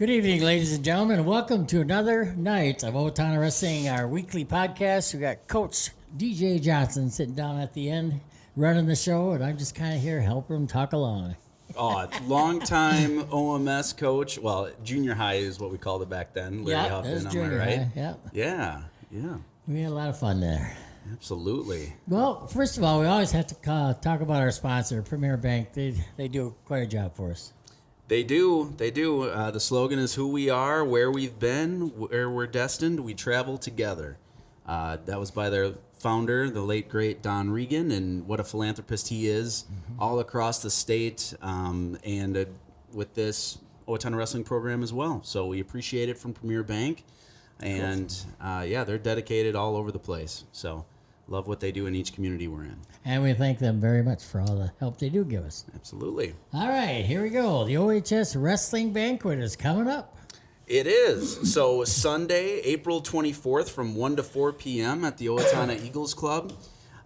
Good evening, ladies and gentlemen. Welcome to another night of Owatonna Wrestling, our weekly podcast. We got Coach DJ Johnson sitting down at the end, running the show, and I'm just kind of here helping him talk along. Oh, long-time OMS coach. Well, junior high is what we called it back then. Larry Yeah, Huffman, that's am I junior right? high. Yeah. Yeah. We had a lot of fun there. Absolutely. Well, first of all, we always have to talk about our sponsor, Premier Bank. They do quite a job for us. They do. The slogan is who we are, where we've been, where we're destined. We travel together. That was by their founder, the late, great Don Regan, and what a philanthropist he is all across the state and with this Owatonna Wrestling program as well. So we appreciate it from Premier Bank. And, they're dedicated all over the place. So love what they do in each community we're in. And we thank them very much for all the help they do give us. Absolutely. All right, here we go. The OHS Wrestling Banquet is coming up. It is. So Sunday, April 24th from 1 to 4 p.m. at the Owatonna Eagles Club.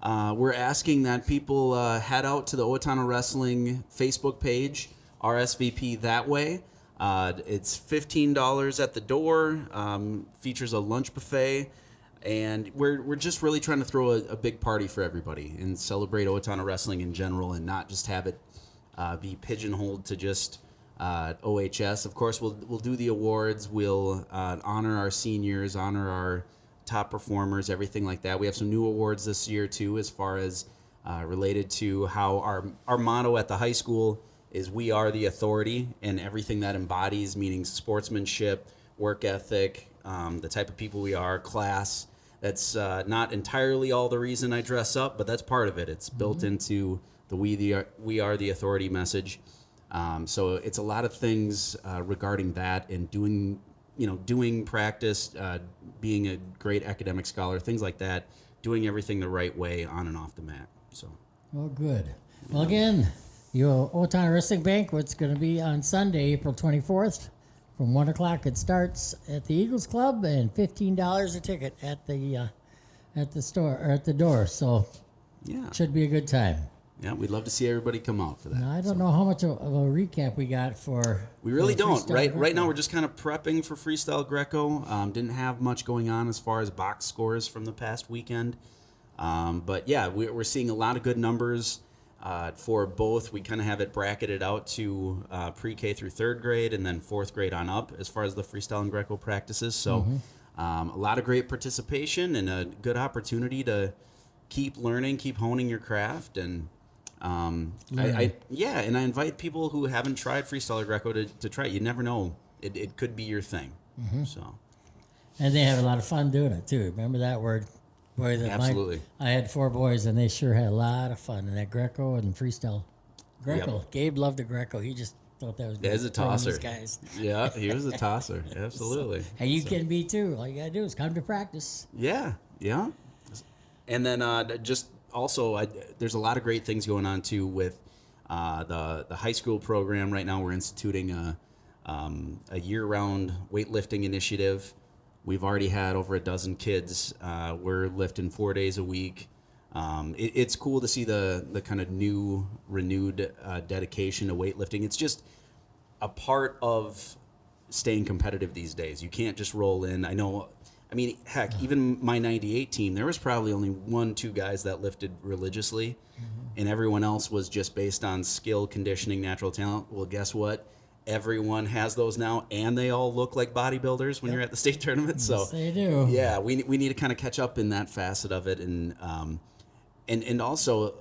We're asking that people head out to the Owatonna Wrestling Facebook page, RSVP that way. It's $15 at the door, features a lunch buffet, and we're just really trying to throw a big party for everybody and celebrate Owatonna Wrestling in general and not just have it be pigeonholed to just OHS. Of course, we'll do the awards. We'll honor our seniors, honor our top performers, everything like that. We have some new awards this year, too, as far as related to how our motto at the high school is we are the authority, and everything that embodies, meaning sportsmanship, work ethic, the type of people we are, class. That's not entirely all the reason I dress up, but that's part of it. It's built into the we are the authority message. So it's a lot of things regarding that and doing practice, being a great academic scholar, things like that, doing everything the right way on and off the mat. So. Well, good. Well, again, your Owatonna Wrestling Banquet's going to be on Sunday, April 24th. From 1 o'clock it starts at the Eagles Club and $15 a ticket at the store or at the door. So it should be a good time. Yeah, we'd love to see everybody come out for that. Now, I don't know how much of a recap we got for. We really don't. Right Greco. now, we're just kind of prepping for Freestyle Greco. Didn't have much going on as far as box scores from the past weekend. But yeah, we're seeing a lot of good numbers for both. We kind of have it bracketed out to pre-K through third grade and then fourth grade on up as far as the Freestyle and Greco practices. So a lot of great participation and a good opportunity to keep learning, keep honing your craft, and I invite people who haven't tried Freestyle or Greco to try it. You never know. It could be your thing. So, and they have a lot of fun doing it too. Remember that word? Boy, absolutely. I had 4 boys, and they sure had a lot of fun in that Greco and Freestyle. Greco. Yep. Gabe loved the Greco. He just thought that was good. He's a tosser. These guys. Yeah, he was a tosser. Absolutely. And you can be too. All you got to do is come to practice. Yeah. And then just also, there's a lot of great things going on too with the high school program. Right now, we're instituting a year-round weightlifting initiative. We've already had over a dozen kids. We're lifting 4 days a week. It's cool to see the kind of new, renewed dedication to weightlifting. It's just a part of staying competitive these days. You can't just roll in. Heck, even my 98 team, there was probably only 1-2 guys that lifted religiously, and everyone else was just based on skill, conditioning, natural talent. Well, guess what? Everyone has those now, and they all look like bodybuilders when you're at the state tournament. So yes, they do. Yeah, we need to kind of catch up in that facet of it, and also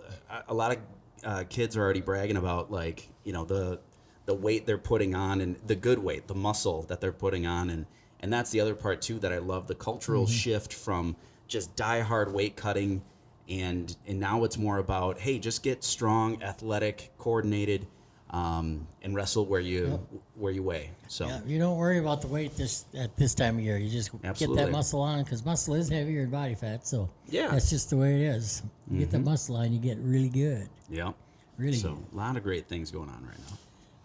a lot of kids are already bragging about the weight they're putting on and the good weight, the muscle that they're putting on, and that's the other part too that I love, the cultural shift from just die-hard weight cutting, and now it's more about, hey, just get strong, athletic, coordinated. And wrestle where you weigh. So you don't worry about the weight at this time of year. You just Absolutely. get that muscle on, because muscle is heavier than body fat. So yeah, that's just the way it is. You get the muscle on, you get really good. Yeah, really. So good. A lot of great things going on right now.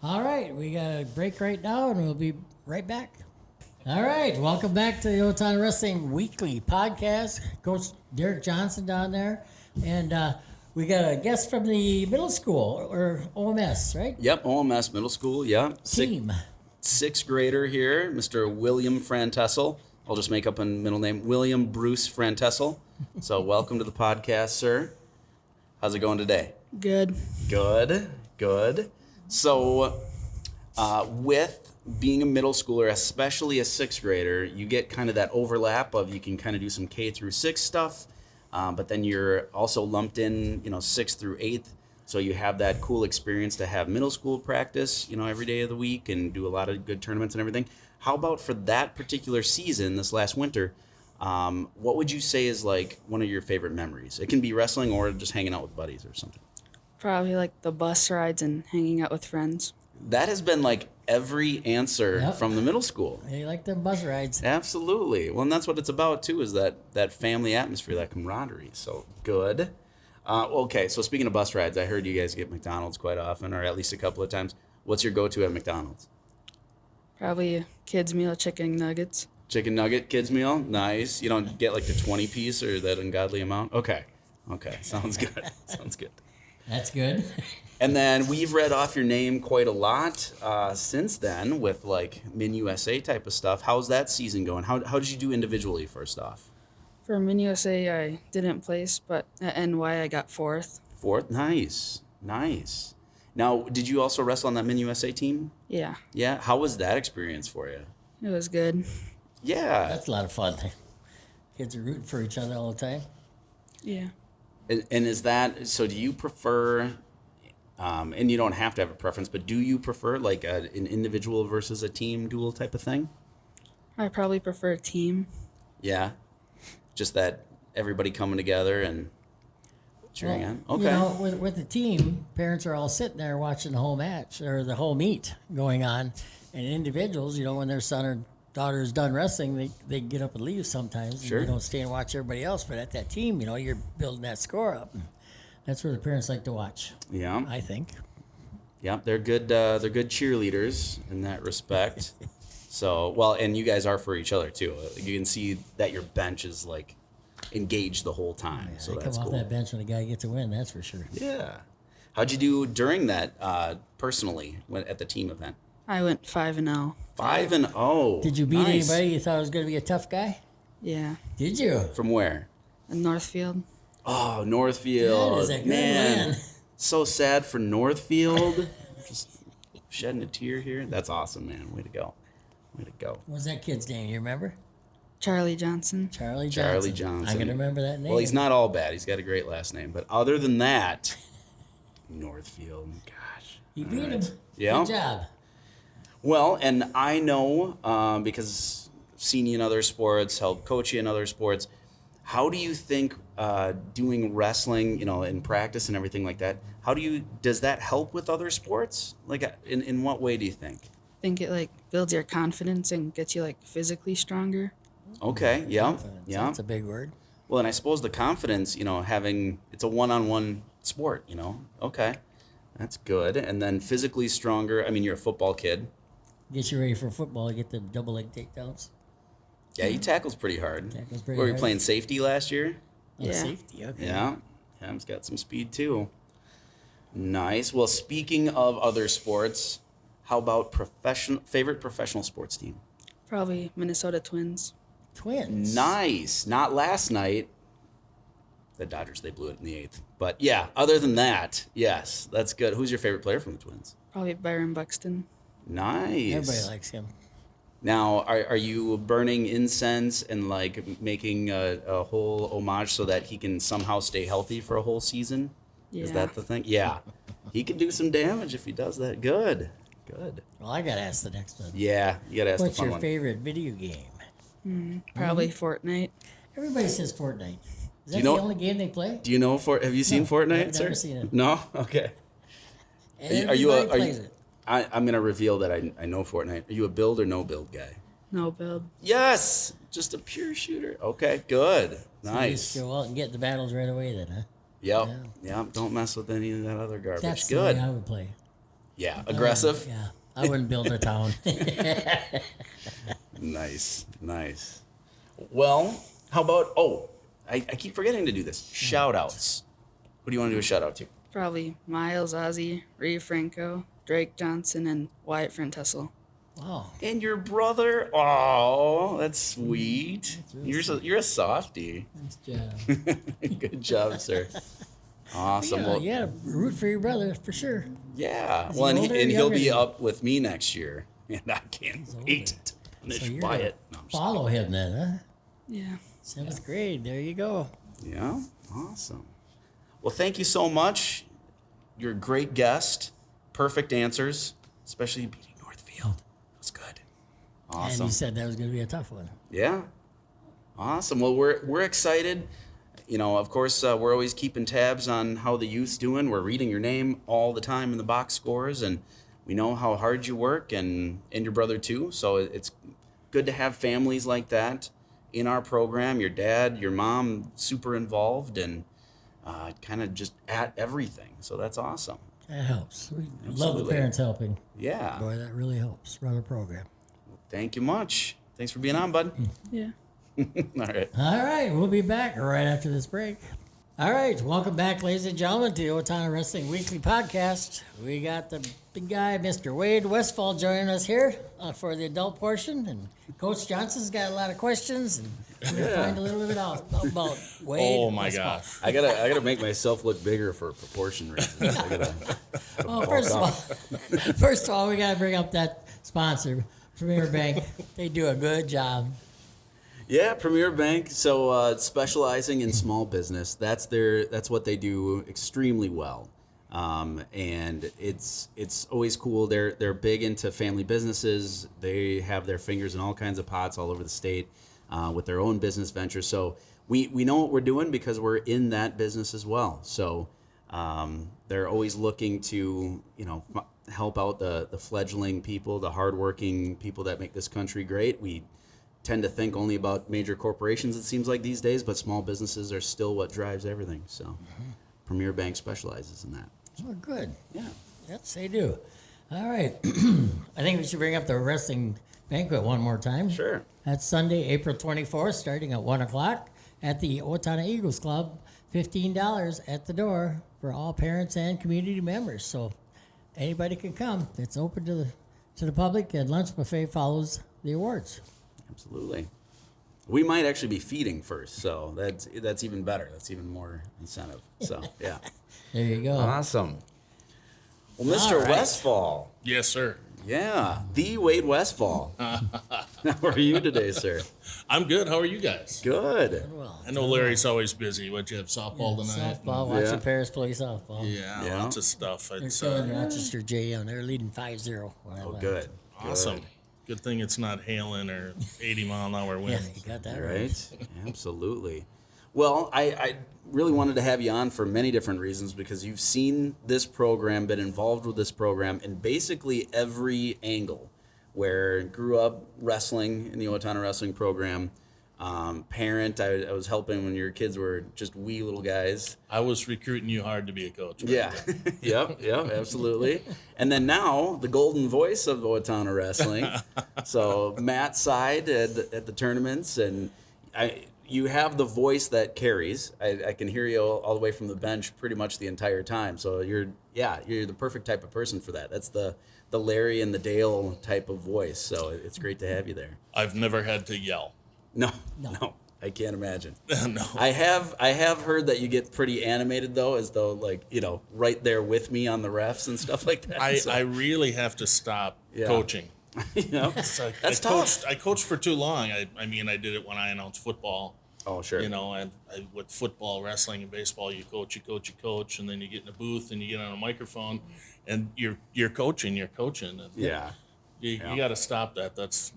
All right, we got a break right now, and we'll be right back. All right, welcome back to the Owatonna Wrestling Weekly Podcast. Coach Derek Johnson down there, and we got a guest from the middle school, or OMS, right? Yep, OMS Middle School, yeah. Team. sixth grader here, Mr. William Frantesl. I'll just make up a middle name, William Bruce Frantesl. So welcome to the podcast, sir. How's it going today? Good. Good. So with being a middle schooler, especially a sixth grader, you get kind of that overlap of you can kind of do some K through 6 stuff, but then you're also lumped in, 6th through 8th. So you have that cool experience to have middle school practice, every day of the week and do a lot of good tournaments and everything. How about for that particular season, this last winter, what would you say is like one of your favorite memories? It can be wrestling or just hanging out with buddies or something. Probably like the bus rides and hanging out with friends. That has been like every answer from the middle school. They like them bus rides. Absolutely. Well, and that's what it's about too, is that family atmosphere, that camaraderie. So good. Okay, so speaking of bus rides, I heard you guys get McDonald's quite often, or at least a couple of times. What's your go-to at McDonald's? Probably a kids meal, chicken nuggets. Chicken nugget, kids meal? Nice. You don't get like the 20-piece or that ungodly amount? Okay, sounds good. Sounds good. That's good. And then we've read off your name quite a lot since then with like Min USA type of stuff. How's that season going? How did you do individually first off? For Min USA, I didn't place, but at NY I got fourth. Fourth? Nice. Now, did you also wrestle on that Min USA team? Yeah, Yeah. How was that experience for you? it was good. Yeah. That's a lot of fun. Kids are rooting for each other all the time. Yeah. And is that, so do you prefer, and you don't have to have a preference, but do you prefer like an individual versus a team duel type of thing? I probably prefer a team. Yeah. Just that everybody coming together and cheering on? Okay. With the team, parents are all sitting there watching the whole match or the whole meet going on. And individuals, when their son or daughter is done wrestling, they get up and leave sometimes. Sure. And they don't stay and watch everybody else. But at that team, you're building that score up. That's where the parents like to watch, Yeah. I think. Yeah, they're good cheerleaders in that respect. So, well, and you guys are for each other too. You can see that your bench is like engaged the whole time. So They that's come off cool. that bench when the guy gets a win, that's for sure. Yeah. How'd you do during that personally at the team event? I went 5-0. 5-0. Did you beat Nice. anybody you thought was going to be a tough guy? Yeah. Did you? From where? In Northfield. Oh, Northfield. That is a good Man, win. so sad for Northfield. Just shedding a tear here. That's awesome, man. Way to go. What was that kid's name? You remember? Charlie Johnson. Charlie Charlie Johnson. Johnson. I can remember that name. Well, he's not all bad. He's got a great last name. But other than that, Northfield, gosh. You All beat right. him. Yeah. Good job. Well, and I know because I've seen you in other sports, helped coach you in other sports. How do you think doing wrestling, in practice and everything like that, does that help with other sports? Like, in what way do you think? I think it builds your confidence and gets you physically stronger. Okay, yeah. That's a big word. Well, and I suppose the confidence, it's a one-on-one sport, Okay, that's good. And then physically stronger. I mean, you're a football kid. Get you ready for football. Get the double leg takedowns. Yeah, he tackles pretty hard. Tackles pretty Were you hard. playing safety last year? Yeah. Safety. Okay. Yeah. He's got some speed too. Nice. Well, speaking of other sports, how about favorite professional sports team? Probably Minnesota Twins. Twins. Nice. Not last night. The Dodgers, they blew it in the 8th. But yeah, other than that, yes, that's good. Who's your favorite player from the Twins? Probably Byron Buxton. Nice. Everybody likes him. Now, are you burning incense and making a whole homage so that he can somehow stay healthy for a whole season? Yeah. Is that the thing? Yeah. He can do some damage if he does that. Good. Well, I got to ask the next one. Yeah, you gotta ask What's the fun your one. favorite video game? Probably Fortnite. Everybody says Fortnite. Is that you know- the only game they play? Do you know have you seen No, Fortnite, I've sir? never seen it. No? Okay. And Are you everybody plays it. I'm gonna reveal that I know Fortnite. Are you a build or no build guy? No build. Yes! Just a pure shooter. Okay, good. You Nice. just go out and get the battles right away then, huh? Yep. Don't mess with any of that other garbage. That's the Good. way I would play. Yeah. Aggressive? Yeah. I wouldn't build a town. Nice. Well, how about, I keep forgetting to do this. Shout outs. Who do you want to do a shout out to? Probably Miles, Ozzy, Reeve Franco, Drake Johnson, and Wyatt Frantesl. Wow. And your brother. Oh, that's sweet. You're a softie. Nice job. Good job, sir. Awesome. Yeah, Well, yeah, root for your brother for sure. yeah. Is Well, he and, older or he'll younger be than you? up with me next year, and I can't wait to finish So you're by gonna it. No, I'm just follow him then, huh? Yeah. 7th grade. There you go. kidding. Yeah. Awesome. Well, thank you so much. You're a great guest. Perfect answers, especially beating Northfield. That's good. And Awesome. you said that was going to be a tough one. Yeah. Awesome. Well, we're excited. You know, of course, we're always keeping tabs on how the youth's doing. We're reading your name all the time in the box scores, and we know how hard you work, and your brother too. So it's good to have families like that in our program. Your dad, your mom, super involved, and kind of just at everything. So that's awesome. That helps. We love the Absolutely. parents helping. Yeah. Boy, that really helps. Run a program. Thank you much. Thanks for being on, bud. Yeah. All right. All right, we'll be back right after this break. All right, welcome back, ladies and gentlemen, to the Owatonna Wrestling Weekly Podcast. We got the big guy, Mr. Wade Westphal, joining us here for the adult portion, and Coach Johnson's got a lot of questions, and we're gonna find a little bit out about Wade. Oh my Westphal. gosh. I gotta make myself look bigger for proportion reasons. I gotta Well, first of all, we got to bring up that sponsor, Premier Bank. They do a good job. Yeah, Premier Bank. So specializing in small business, that's what they do extremely well, and it's always cool. They're big into family businesses. They have their fingers in all kinds of pots all over the state with their own business ventures. So we know what we're doing because we're in that business as well. So they're always looking to help out the fledgling people, the hardworking people that make this country great. We tend to think only about major corporations, it seems like these days, but small businesses are still what drives everything. So Premier Bank specializes in that. Oh, good. Yeah. Yes, they do. All right. I think we should bring up the wrestling banquet one more time. Sure. That's Sunday, April 24th, starting at 1 o'clock at the Owatonna Eagles Club. $15 at the door for all parents and community members. So anybody can come. It's open to the public, and lunch buffet follows the awards. Absolutely. We might actually be feeding first, so that's even better. That's even more incentive. So yeah. There you go. Awesome. Well, Mr. All right. Westphal. Yes, sir. Yeah, the Wade Westphal. How are you today, sir? I'm good. How are you guys? Good. Well, I know Larry's always busy. What, you have softball tonight? softball, watching Paris play softball. Yeah, Yeah. lots of stuff. They're It's killing Rochester JM. They're leading 5-0. Oh, good. awesome. Good. Good thing it's not hailing or 80-mile-an-hour Yeah, winds. you got that right. Right? Absolutely. Well, I really wanted to have you on for many different reasons because you've seen this program, been involved with this program in basically every angle. Where grew up wrestling in the Owatonna wrestling program, parent. I was helping when your kids were just wee little guys. I was recruiting you hard to be a coach. right? Yeah, yep, absolutely. And then now the golden voice of Owatonna wrestling. So Matt's side at the tournaments, and you have the voice that carries. I can hear you all the way from the bench pretty much the entire time. So you're the perfect type of person for that. That's the Larry and the Dale type of voice. So it's great to have you there. I've never had to yell. No, I can't imagine. No. I have heard that you get pretty animated though, as though right there with me on the refs and stuff like that. I really have to stop Yeah. coaching. That's I tough. I coached for too long. I did it when I announced football. Oh, sure. And with football, wrestling, and baseball, you coach, and then you get in a booth and you get on a microphone, and you're coaching. And Yeah. you got to stop that. That's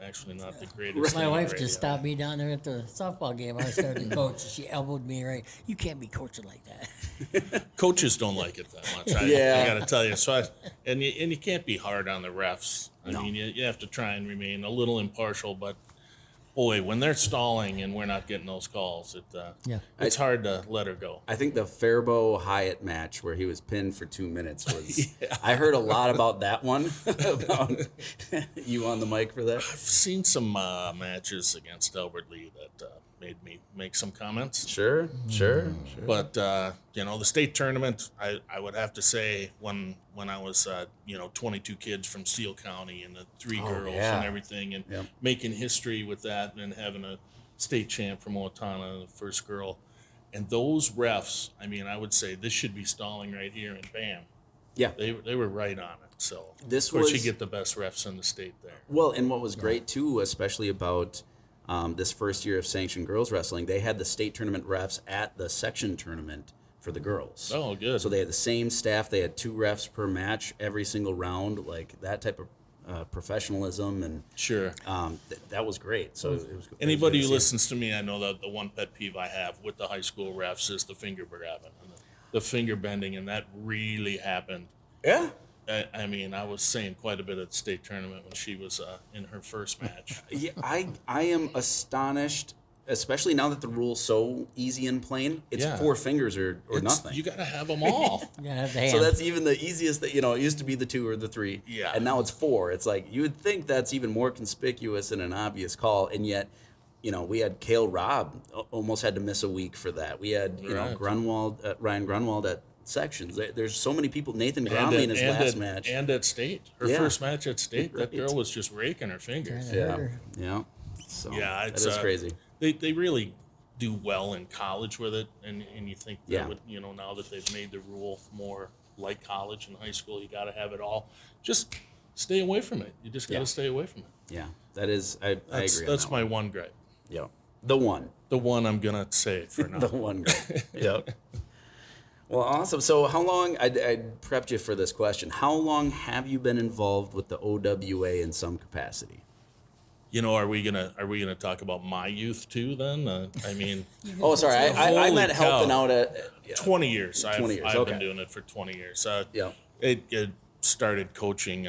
actually not the greatest. My thing on wife radio. just stopped me down there at the softball game. I started to coach. She elbowed me right. You can't be coaching like that. Coaches don't like it that much. Yeah. I got to tell you. So you can't be hard on the refs. No. You have to try and remain a little impartial, but. Boy, when they're stalling and we're not getting those calls, it's hard to let her go. I think the Faribault Hyatt match where he was pinned for 2 minutes was. I heard a lot about that one. About you on the mic for that. I've seen some matches against Albert Lee that made me make some comments. Sure. But the state tournament, I would have to say when when I was 22 kids from Steele County and the 3 girls yeah. and everything, and Yep. making history with that, and having a state champ from Owatonna, the first girl. And those refs, I mean, I would say this should be stalling right here, and bam, Yeah. they were right on it. So This of course was- you get the best refs in the state there. Well, and what was great too, especially about this first year of sanctioned girls wrestling, they had the state tournament refs at the section tournament for the girls. Oh, good. So they had the same staff. They had 2 refs per match every single round, like that type of professionalism, and Sure. that was great. So it was. Anybody it was good who to see. listens to me, I know that the one pet peeve I have with the high school refs is the finger grabbing and the finger bending, and that really happened. Yeah. I mean, I was saying quite a bit at the state tournament when she was in her first match. Yeah, I am astonished, especially now that the rule's so easy and plain. It's Yeah. 4 fingers or nothing. You got to have them all. You gotta have the hand. So that's even the easiest that, it used to be the 2 or the 3. Yeah. And now it's 4. It's like, you would think that's even more conspicuous and an obvious call. And yet, we had Cale Robb almost had to miss a week for that. We had, Right. Grunwald, Ryan Grunwald at sections. There's so many people. Nathan Gromley in his last match. And at state. Her Yeah. first match at state, that Right. girl was just raking her fingers. Trying to Yeah. hurt her. Yeah. So Yeah, that it's is crazy. They really do well in college with it, and you think that Yeah. would, now that they've made the rule more like college and high school, you got to have it all. Just stay away from it. You just got to Yeah. stay away from it. Yeah. That is, I That's, agree. that's on my that one gripe. one. Yeah. The one. The one I'm gonna say for now. The one guy. Yep. Well, awesome. So, how long? I prepped you for this question. How long have you been involved with the OWA in some capacity? Are we gonna talk about my youth too? Then I mean, Oh, sorry. I Holy meant helping cow. out at. Yeah. 20 years. 20 years, I've okay. been doing it for 20 years. Yeah. It started coaching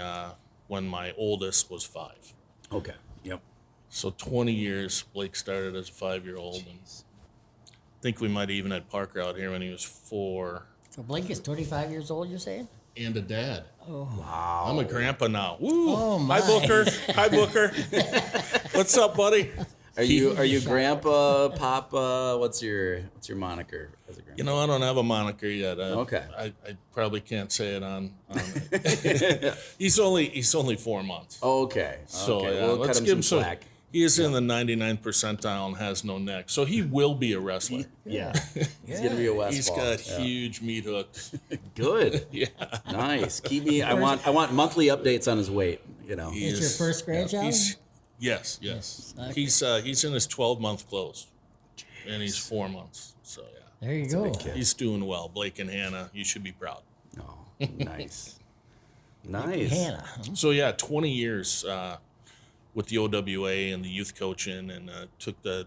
when my oldest was 5. Okay. Yep. So 20 years. Blake started as a 5-year-old, and I think we might have even had Parker out here when he was 4, So Blake is 25 years old, you're saying? and a dad. Oh. Wow. I'm a grandpa now. Woo! Oh, Hi, my. Booker. Hi, Booker. What's up, buddy? Are you Grandpa, Papa? What's your moniker as a grandpa? I don't have a moniker yet. Okay. I probably can't say it on he's only 4 months. Okay. So okay. yeah, We'll let's cut give him him some some. slack. He is in the 99 percentile and has no neck, so he will be a wrestler. Yeah. He's gonna be a Westphal. He's got Yeah. huge meat hooks. Good. Yeah, Nice. Keep me. I want monthly updates on his weight. He It's your is- first grandchild? Yes. Okay. He's in his 12-month close, and he's 4 months. So yeah, There you go. kid. he's doing well. Blake and Hannah, you should be proud. Oh, nice. Nice. Hannah. So yeah, 20 years with the OWA and the youth coaching, and took the,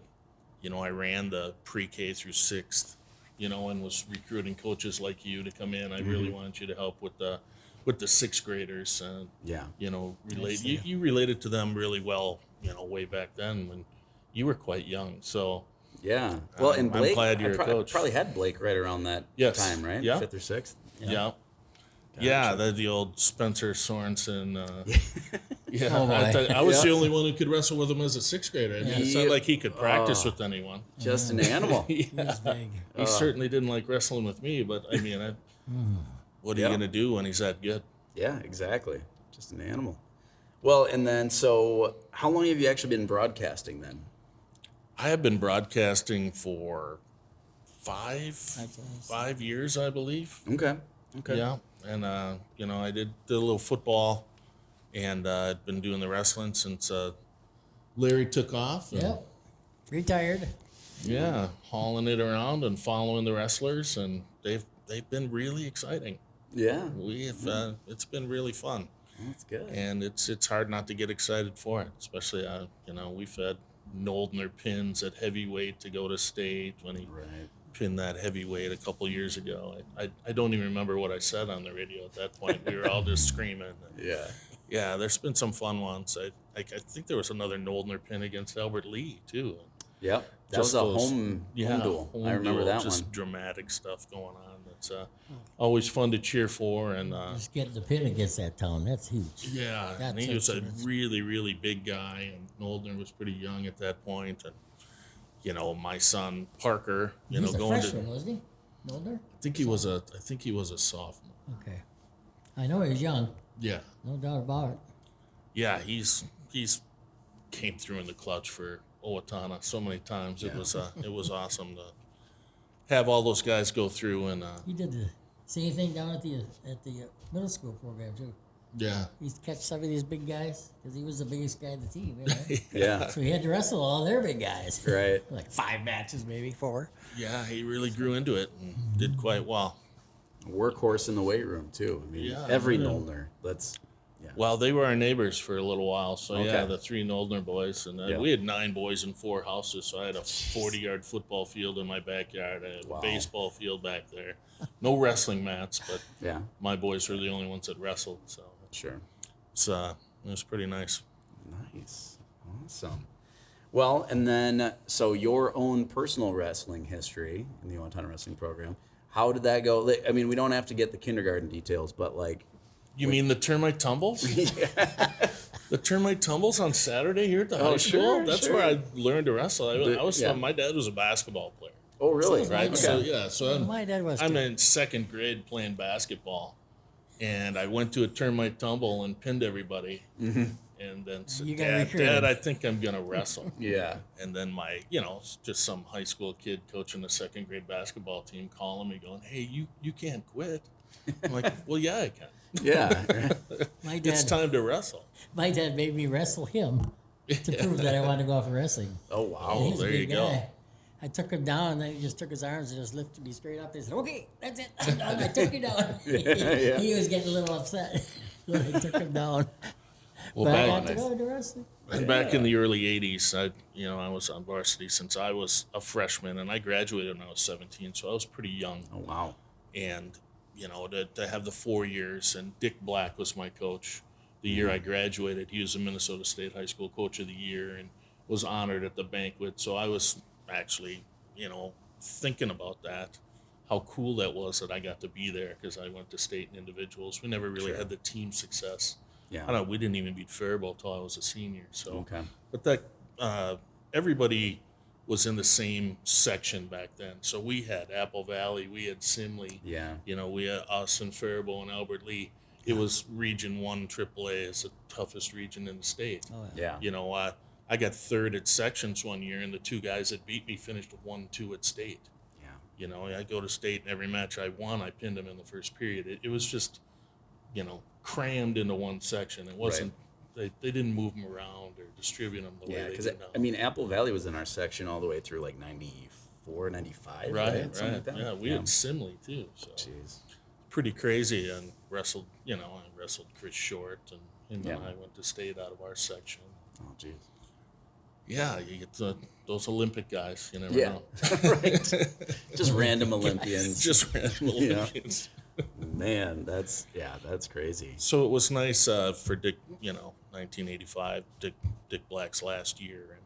I ran the pre-K through 6th, and was recruiting coaches like you to come in. I really wanted you to help with the 6th graders. Yeah. Relate. You related to them really well, way back then when you were quite young. So Yeah. Well, and I'm Blake, glad you're a coach. Probably had Blake right around that Yes. time, right? Yeah. 5th or 6th. yeah. Yeah, the old Spencer Sorensen. Yeah, Oh, boy. I was Yeah. the only one who could wrestle with him as a 6th grader. I mean, it's not Yeah. like he could practice with anyone. Just an animal. He's big. He certainly didn't like wrestling with me, but I mean, what are you Yeah. gonna do when he's that good? Yeah, exactly. Just an animal. Well, and then so how long have you actually been broadcasting then? I have been broadcasting for 5 years, I believe. Okay. Okay. Yeah, and I did a little football, and I've been doing the wrestling since Larry took off. And, Yep. Retired. Yeah, hauling it around and following the wrestlers, and they've been really exciting. Yeah. We've it's been really fun, That's good. and it's hard not to get excited for it. Especially we've had Noldner pins at heavyweight to go to state when he Right. pinned that heavyweight a couple years ago. I don't even remember what I said on the radio at that point. We were all just screaming. Yeah. Yeah, there's been some fun ones. I think there was another Noldner pin against Albert Lee too. Yep. That Just was a those- home Yeah, duel. home I remember duel, that just one. dramatic stuff going on. That's always fun to cheer for, and Just getting the pin against that town. That's huge. yeah, and That's he was a excellent. really, really big guy, and Noldner was pretty young at that point, and my son Parker, He's a going freshman, to, wasn't he? Mulder? I think he was a sophomore. Okay. I know he's young, Yeah. no doubt about it. Yeah, he's came through in the clutch for Owatonna so many times. It was awesome to have all those guys go through and He did the same thing down at the middle school program too. yeah. He used to catch some of these big guys because he was the biggest guy in the team. You know? Yeah. So he had to wrestle all their big guys. Right. Like 5 matches, maybe 4. Yeah, he really grew into it and did quite well. Workhorse in the weight room too. I mean, Yeah. every Noldner. That's Well, they were our neighbors for a little while. So, yeah, Okay. the 3 Noldner boys. And Yeah. we had 9 boys in 4 houses. So I had a 40-yard football field in my backyard. I had a baseball field back there. No wrestling mats, but yeah, my boys were the only ones that wrestled. So sure. it was pretty nice. Nice. Awesome. Well, and then, so your own personal wrestling history in the Owatonna wrestling program, how did that go? I mean, we don't have to get the kindergarten details, but like, You mean the termite tumbles? The termite tumbles on Saturday here at the high school? sure, That's sure. where I learned to wrestle. I was yeah. My dad was a basketball player, oh, really? So right? Okay. So yeah, so My dad was I'm too. in 2nd grade playing basketball, and I went to a termite tumble and pinned everybody, and then said, You got Dad, recruited." I think I'm gonna wrestle. Yeah. And then my, just some high school kid coaching the 2nd grade basketball team calling me, going, "Hey, you can't quit." I'm like, "Well, yeah, I can. Yeah. My It's dad, time to wrestle." my dad made me wrestle him to prove that I wanted to go off wrestling. Oh, wow. Oh, He's a there big you go. guy. I took him down, and then he just took his arms and just lifted me straight up. He said, "Okay, that's it. I'm done. I took you down." yeah. He was getting a little upset when I took him down. Well, But I back, got to go into wrestling. back in the early 80s, I was on varsity since I was a freshman, and I graduated when I was 17, so I was pretty young. Oh, wow. And, to have the 4 years, and Dick Black was my coach. The year I graduated, he was the Minnesota State High School Coach of the Year and was honored at the banquet. So I was actually, thinking about that, how cool that was that I got to be there because I went to state and individuals. We never really had the team success. Yeah. I don't know, we didn't even beat Faribault till I was a senior. So, Okay. but that everybody was in the same section back then. So we had Apple Valley, we had Simley, Yeah. we had us and Faribault and Albert Lee. It was Region 1 AAA is the toughest region in the state. Oh, Yeah. I got 3rd at sections one year, and the 2 guys that beat me finished 1-2 at state. Yeah. Yeah, way they because did now. I mean, Apple Valley was in our section all the way through like 94, 95. Right. Something like that. Yeah, we had Simley too. So Jeez. pretty crazy, and wrestled. I wrestled Chris Short, and him Yeah. and I went to state out of our section. Oh, jeez. Yeah, you get those Olympic guys. You never Yeah. know. Right. Just random Olympians. Just random Yeah. Olympians. Man, that's crazy. So it was nice for Dick. 1985, Dick Black's last year, and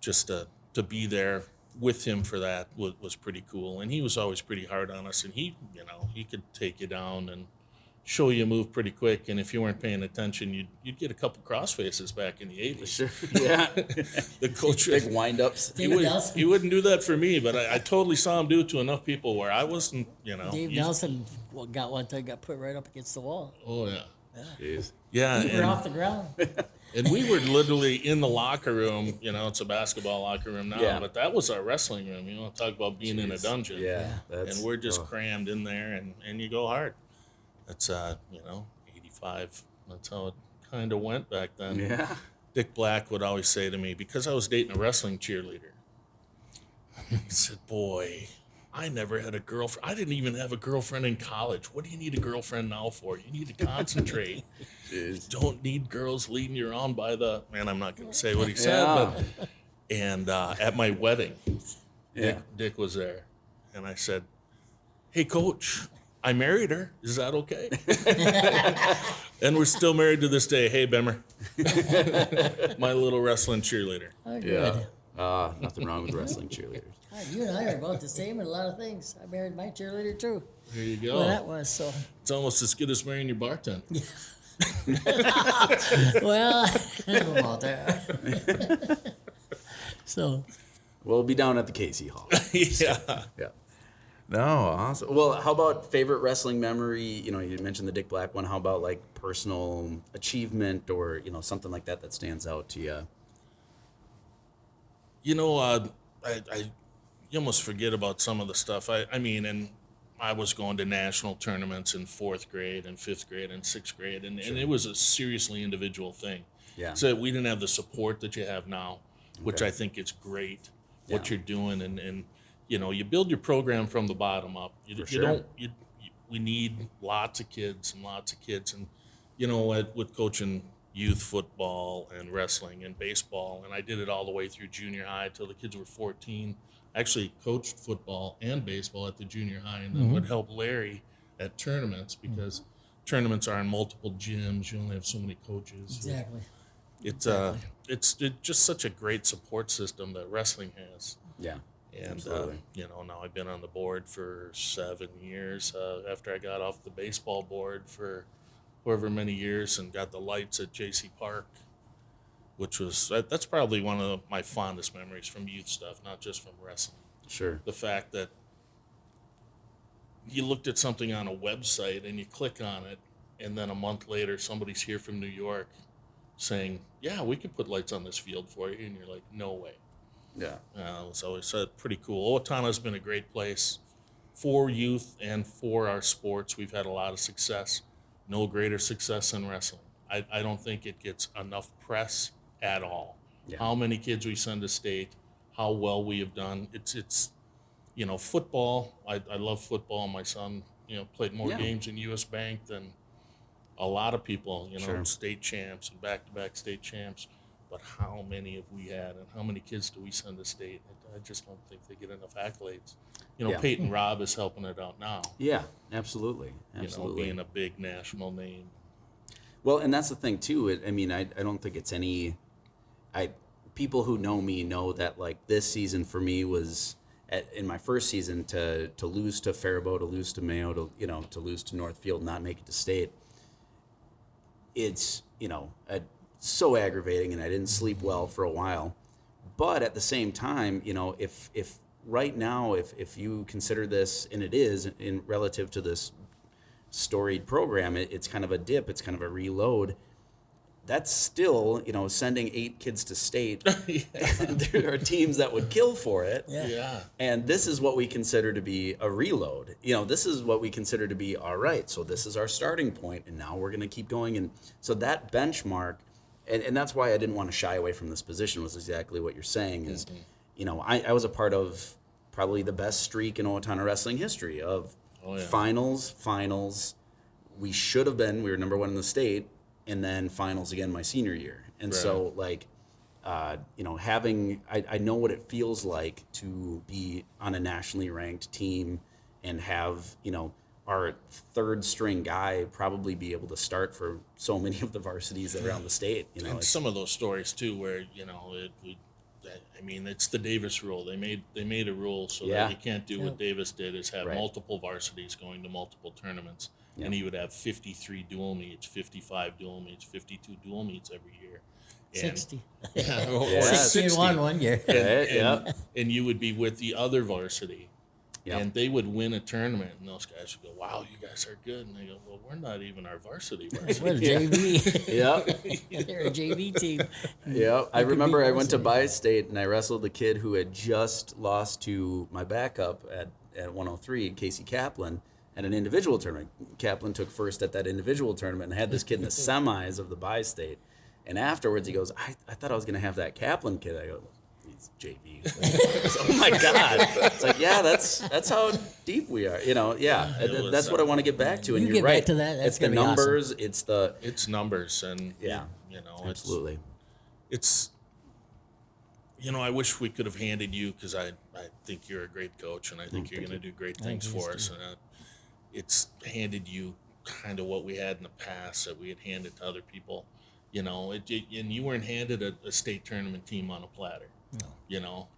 just to be there with him for that was pretty cool. And he was always pretty hard on us, and he could take you down and show you a move pretty quick. And if you weren't paying attention, you'd get a couple cross faces back in the 80s. Sure. Yeah. The coach, Big wind-ups. he wouldn't do that for me, but I totally saw him do it to enough people where I wasn't. Dave Nelson got one time got put right up against the wall. Oh yeah. Jeez. Yeah, We were off the ground. and we were literally in the locker room. It's a basketball locker room now, Yeah. but that was our wrestling room. Talk about being in a Jeez. dungeon. Yeah. That's, And we're just crammed in there, and you go hard. That's 85. That's how it kind of went back then. Yeah. Dick Black would always say to me, because I was dating a wrestling cheerleader, he said, "Boy, I never had a girlfriend. I didn't even have a girlfriend in college. What do you need a girlfriend now for? You need to concentrate. Jeez. Don't need girls leading you on by the..." Man, I'm not going to say what he said, Yeah. but... And at my wedding, Yeah. Dick was there. And I said, "Hey, Coach, I married her. Is that okay?" And we're still married to this day. Hey, Bemmer. My little wrestling cheerleader. Oh, good. Yeah. Nothing wrong with wrestling cheerleaders. You and I are about the same in a lot of things. I married my cheerleader too. There you go. Well, that was so. It's almost as good as marrying your bartender. Well, I don't know about that. So, We'll be down at the Casey Hall. Yeah. Yeah. No, awesome. Well, how about favorite wrestling memory? You know, you mentioned the Dick Black one. How about like personal achievement or, you know, something like that that stands out to you? You know, you almost forget about some of the stuff. I mean, and I was going to national tournaments in 4th grade and 5th grade and 6th grade, and it was a seriously individual thing. Yeah. So we didn't have the support that you have now, which Okay. I think is great. What Yeah. you're doing, and you know, you build your program from the bottom up. You sure. don't. We need lots of kids and lots of kids, and you know, with coaching youth football and wrestling and baseball, and I did it all the way through junior high till the kids were 14. I actually coached football and baseball at the junior high, and then would help Larry at tournaments because tournaments are in multiple gyms. You only have so many coaches. Exactly. It's just such a great support system that wrestling has. Yeah. And Absolutely. you know, now I've been on the board for 7 years. After I got off the baseball board for however many years, and got the lights at J.C. Park, which was that's probably one of my fondest memories from youth stuff, not just from wrestling. Sure. The fact that you looked at something on a website and you click on it, and then a month later somebody's here from New York saying, "Yeah, we could put lights on this field for you," and you're like, "No way." Yeah. It's always pretty cool. Owatonna's been a great place for youth and for our sports. We've had a lot of success. No greater success than wrestling. I don't think it gets enough press at all. Yeah. How many kids we send to state, how well we have done. It's you know, football. I love football. My son, you know, played more Yeah. games in U.S. Bank than a lot of people, you know, Sure. state champs and back-to-back state champs. But how many have we had, and how many kids do we send to state? I just don't think they get enough accolades. You know, Yeah. Peyton Robb is helping it out now. Yeah. Absolutely. You know, Absolutely. being a big national name. Well, and that's the thing too. I mean, I don't think it's any. People who know me know that like this season for me was in my first season to lose to Faribault, to lose to Mayo, to lose to Northfield, not make it to state. It's so aggravating, and I didn't sleep well for a while. But at the same time, you know, if right now, if you consider this, and it is in relative to this storied program, it's kind of a dip, it's kind of a reload. That's still, you know, sending 8 kids to state. There are teams that would kill for it. Yeah. And this is what we consider to be a reload. You know, this is what we consider to be, all right, so this is our starting point, and now we're going to keep going. And so that benchmark, and that's why I didn't want to shy away from this position, was exactly what you're saying is, you know, I was a part of probably the best streak in Owatonna wrestling history of finals. We should have been, we were number 1 in the state, and then finals again my senior year. And so, like, you know, I know what it feels like to be on a nationally ranked team and have, you know, our 3rd string guy probably be able to start for so many of the varsities around the state. You know, And some of those stories too, where you know I mean, it's the Davis rule. They made a rule so that you can't do what Davis did, is have multiple varsities going to multiple tournaments. And he would have 53 dual meets, 55 dual meets, 52 dual meets every year. And, 60. Yeah, or Yeah. 60 and one year. and you would be with the other varsity. Yep. And they would win a tournament, and those guys would go, "Wow, you guys are good." And they go, "Well, we're not even our varsity." We're a JV. Yeah. They're a JV team. Yeah, I could remember be I went to varsity. Bi-State and I wrestled the kid who had just lost to my backup at 103, Casey Kaplan, at an individual tournament. Kaplan took first at that individual tournament and had this kid in the semis of the Bi-State. And afterwards he goes, I thought I was going to have that Kaplan kid. I go, he's JV. Oh my God. It's like, yeah, that's how deep we are. You know, that's what I want to get back to. And You you're get back right. to that, that's It's the gonna be awesome. numbers. It's the, It's numbers, and yeah, you know, absolutely. It's you know, I wish we could have handed you, because I think you're a great coach, and I think you're going to do great things for us. And it's handed you kind of what we had in the past that we had handed to other people. You know, and you weren't handed a state tournament team on a platter. No. You know,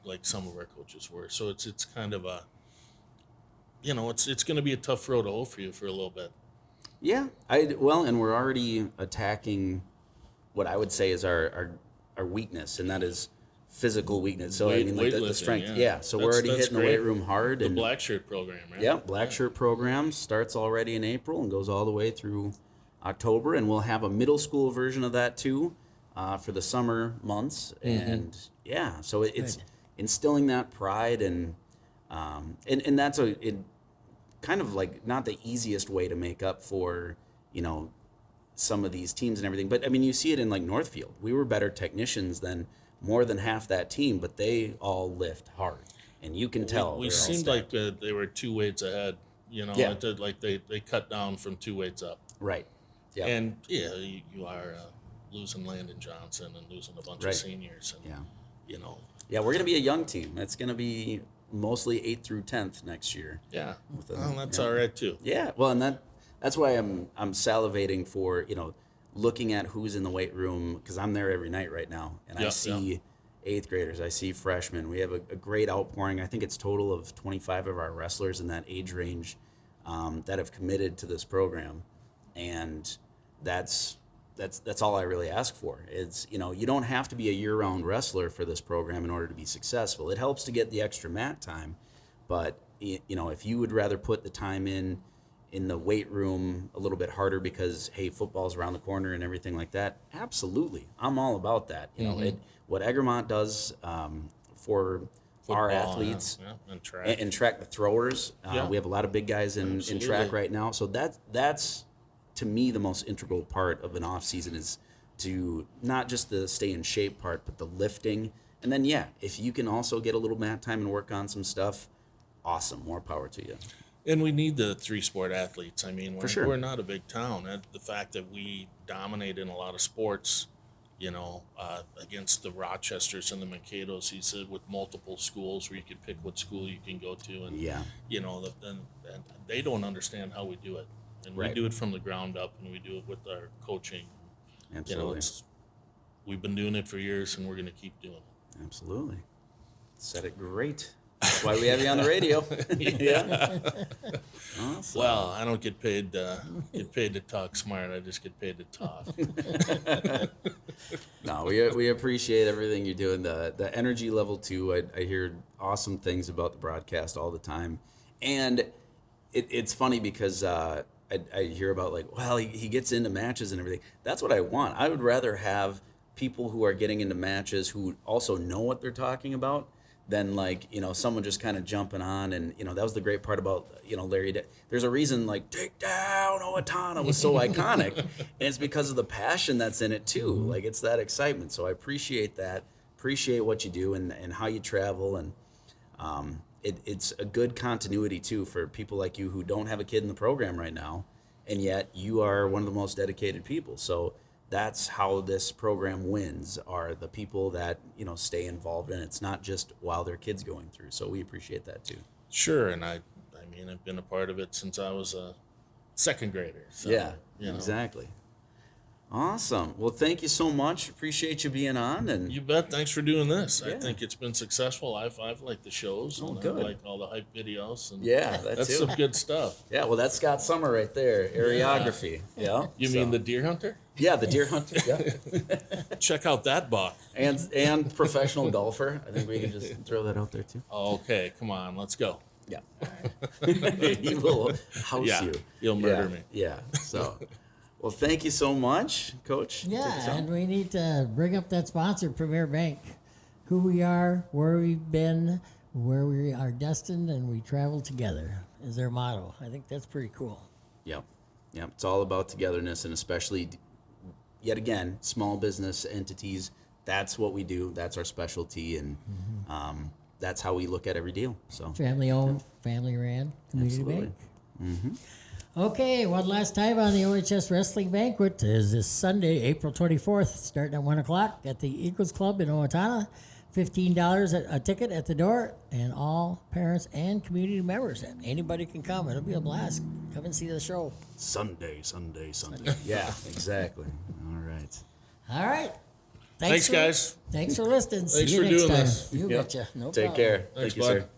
like some of our coaches were. So it's kind of a, you know, it's going to be a tough road to hoe for you for a little bit. Yeah, and we're already attacking what I would say is our weakness, and that is physical weakness. So I mean, like the weightlifting, strength. yeah. Yeah. So we're already That's hitting the weight great. room hard. The And black shirt program, right? yeah, black shirt program starts already in April and goes all the way through October, and we'll have a middle school version of that too for the summer months. And yeah, so it's instilling that pride and that's kind of like not the easiest way to make up for some of these teams and everything. But I mean, you see it in like Northfield. We were better technicians than more than half that team, but they all lift hard, and you can tell. We they're all seemed stacked. like they were 2 weights ahead. Yeah. It did, like they cut down from 2 weights up. Right. Yeah. And yeah, you are losing Landon Johnson and losing a bunch Right. of seniors. And, Yeah. Yeah, we're gonna be a young team. It's gonna be mostly 8th through 10th next year. Yeah. With Well, that's all right too. Yeah, well, and that's why I'm salivating for looking at who's in the weight room, because I'm there every night right now, and I Yeah, see 8th graders, I see freshmen. We have a great outpouring. I think it's total of 25 of our wrestlers in that age range that have committed to this program, and that's all I really ask for. It's you don't have to be a year-round wrestler for this program in order to be successful. It helps to get the extra mat time, but if you would rather put the time in the weight room a little bit harder because hey, football's around the corner and everything like that, absolutely, I'm all about that. What Egremont does for our Football, athletes yeah, and track. and track the throwers. Yeah. We have a lot of big guys in track Absolutely. right now, so that's to me the most integral part of an off season is to not just the stay in shape part, but the lifting. And then if you can also get a little mat time and work on some stuff, awesome, more power to you. And we need the 3-sport athletes. I mean, For sure. we're not a big town. And the fact that we dominate in a lot of sports, against the Rochesters and the Mankato's, he said, with multiple schools where you could pick what school you can go to. And, and they don't understand how we do it. And Right. we do it from the ground up, and we do it with our coaching. Absolutely. We've been doing it for years, and we're going to keep doing it. Absolutely. Said it great. That's why we have you on the radio. Yeah. Awesome. Well, I don't get paid to talk smart. I just get paid to talk. No, we appreciate everything you're doing. The energy level too. I hear awesome things about the broadcast all the time, and it's funny because I hear about like, well, he gets into matches and everything. That's what I want. I would rather have people who are getting into matches who also know what they're talking about than like someone just kind of jumping on. And that was the great part about Larry. There's a reason like Take Down Owatonna was so iconic, and it's because of the passion that's in it too. Like it's that excitement. So I appreciate that. Appreciate what you do and how you travel, and it's a good continuity too for people like you who don't have a kid in the program right now, and yet you are one of the most dedicated people. So that's how this program wins, are the people that stay involved in it. It's not just while their kids going through. So we appreciate that too. Sure, and I mean, I've been a part of it since I was a second grader. So, Yeah, exactly. Awesome. Well, thank you so much. Appreciate you being on. And You bet. Thanks for doing this. Yeah. I think it's been successful. I've liked the shows. And good. I like all the hype videos. And yeah, that's too. some good stuff. Yeah, well, that's Scott Summer right there, areography. Yeah. You mean the deer hunter? Yeah, the deer hunter. Yeah. Check out that buck. and professional golfer. I think we can just throw that out there too. Okay, come on, let's go. Yeah. He will house Yeah, you. you'll murder me. Yeah. So, well, thank you so much, Coach. Take us Yeah, out. and we need to bring up that sponsor, Premier Bank. Who we are, where we've been, where we are destined, and we travel together is their motto. I think that's pretty cool. Yep. Yep. It's all about togetherness, and especially, yet again, small business entities. That's what we do. That's our specialty, and that's how we look at every deal. So, Family owned, family ran, community Absolutely. bank. Okay, one last time on the OHS Wrestling Banquet is this Sunday, April 24th, starting at 1 o'clock at the Eagles Club in Owatonna. $15 a ticket at the door, and all parents and community members. Anybody can come. It'll be a blast. Come and see the show. Sunday. Yeah, exactly. All right. All right. Thanks, guys. Thanks for listening. Thanks See you for next doing time. this. You Yep. betcha. No Take problem. care. Thanks, Thank you, bud. sir.